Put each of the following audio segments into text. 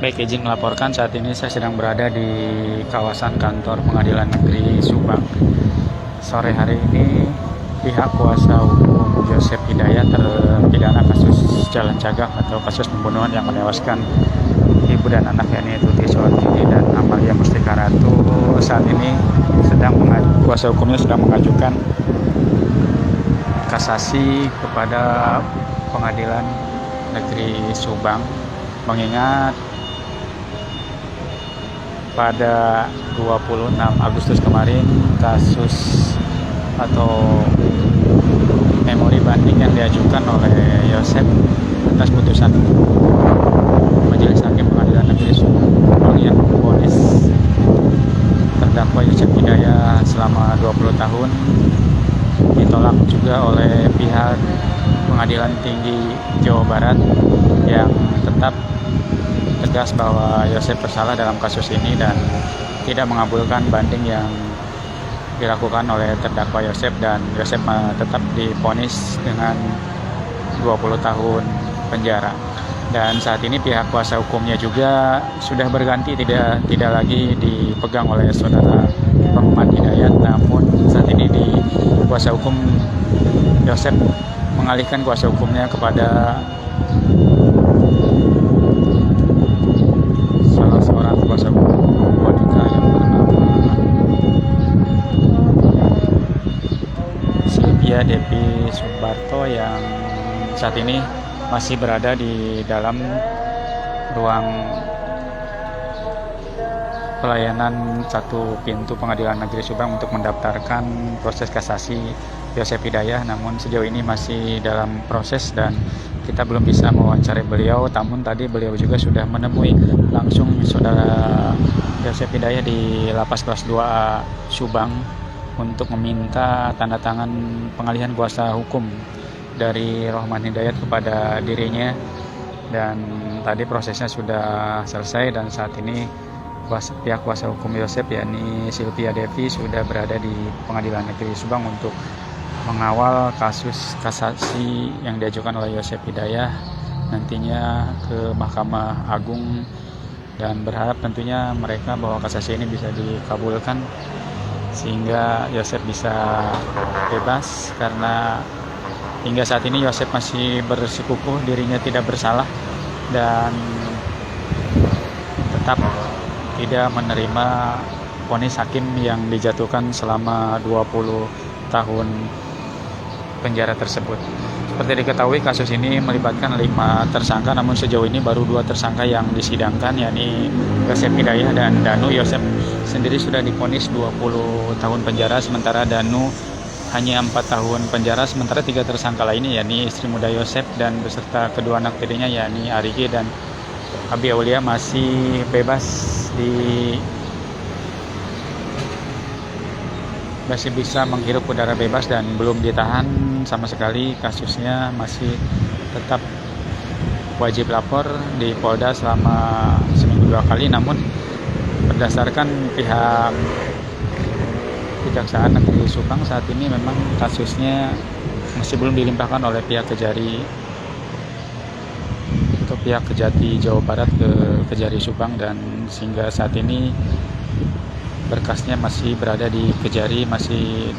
Baik, izin melaporkan saat ini saya sedang berada di kawasan kantor Pengadilan Negeri Subang. Sore hari ini pihak kuasa hukum Joseph Hidayat terpidana kasus jalan cagak atau kasus pembunuhan yang menewaskan ibu dan anak yakni Tuti Suwartini dan Amalia Mustika Ratu saat ini kuasa hukumnya sedang mengajukan kasasi kepada Pengadilan Negeri Subang, mengingat pada 26 Agustus kemarin kasus atau memori banding yang diajukan oleh Yosep atas putusan Majelis Hakim Pengadilan Negeri Subang yang memvonis terdakwa Yosep Hidayat selama 20 tahun ditolak juga oleh pihak Pengadilan Tinggi Jawa Barat yang tetap tegas bahwa Yosep bersalah dalam kasus ini dan tidak mengabulkan banding yang dilakukan oleh terdakwa Yosep, dan Yosep tetap divonis dengan 20 tahun penjara. Dan saat ini pihak kuasa hukumnya juga sudah berganti, tidak lagi dipegang oleh saudara Rahman Hidayat, namun saat ini di kuasa hukum Yosep mengalihkan kuasa hukumnya kepada salah seorang kuasa hukum wanita yang bernama Silvia Devi Subarto yang saat ini masih berada di dalam ruang pelayanan satu pintu Pengadilan Negeri Subang untuk mendaftarkan proses kasasi Yosep Hidayat. Namun sejauh ini masih dalam proses dan kita belum bisa mewawancarai beliau. Namun tadi beliau juga sudah menemui langsung saudara Yosep Hidayat di Lapas Kelas 2A Subang untuk meminta tanda tangan pengalihan kuasa hukum dari Rahman Hidayat kepada dirinya, dan tadi prosesnya sudah selesai dan saat ini pihak kuasa hukum Yosep yakni Silvia Devi sudah berada di Pengadilan Negeri Subang untuk mengawal kasus kasasi yang diajukan oleh Yosep Hidayat nantinya ke Mahkamah Agung, dan berharap tentunya mereka bahwa kasasi ini bisa dikabulkan sehingga Yosep bisa bebas, karena hingga saat ini Yosep masih bersikukuh dirinya tidak bersalah dan tetap tidak menerima vonis hakim yang dijatuhkan selama 20 tahun penjara tersebut. Seperti diketahui, kasus ini melibatkan 5 tersangka, namun sejauh ini baru 2 tersangka yang disidangkan, yakni Yosep Hidayat dan Danu. Yosep sendiri sudah divonis 20 tahun penjara, sementara Danu hanya 4 tahun penjara, sementara 3 tersangka lainnya yakni istri muda Yosep dan beserta kedua anak tirinya yakni Arigi dan Abi Aulia masih masih bisa menghirup udara bebas dan belum ditahan sama sekali. Kasusnya masih tetap wajib lapor di Polda selama seminggu 2 kali, namun berdasarkan pihak Kejaksaan Negeri Subang saat ini memang kasusnya masih belum dilimpahkan oleh pihak Kejari atau pihak Kejati Jawa Barat ke Kejari Subang, dan sehingga saat ini berkasnya masih berada di Kejari, masih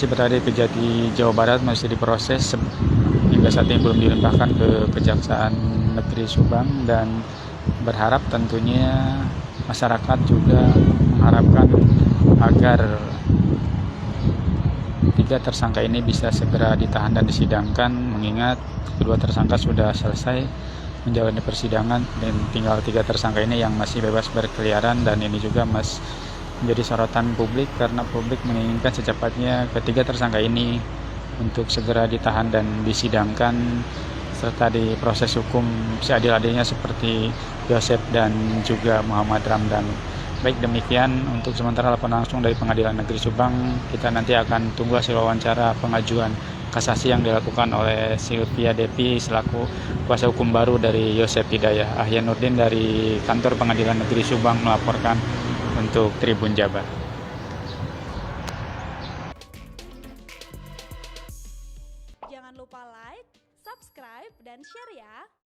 berada di Kejati Jawa Barat, masih diproses hingga saat ini belum dilimpahkan ke Kejaksaan Negeri Subang, dan berharap tentunya masyarakat juga mengharapkan agar 3 tersangka ini bisa segera ditahan dan disidangkan, mengingat kedua tersangka sudah selesai menjalani persidangan dan tinggal 3 tersangka ini yang masih bebas berkeliaran, dan ini juga menjadi sorotan publik karena publik menginginkan secepatnya ketiga tersangka ini untuk segera ditahan dan disidangkan serta diproses hukum seadil-adilnya seperti Yosep dan juga Muhammad Ramdan. Baik, demikian untuk sementara laporan langsung dari Pengadilan Negeri Subang. Kita nanti akan tunggu hasil wawancara pengajuan kasasi yang dilakukan oleh Silvia Devi selaku kuasa hukum baru dari Yosep Hidayat. Ahyan Nurdin dari kantor Pengadilan Negeri Subang melaporkan untuk Tribun Jabar. Jangan lupa like, subscribe, dan share ya.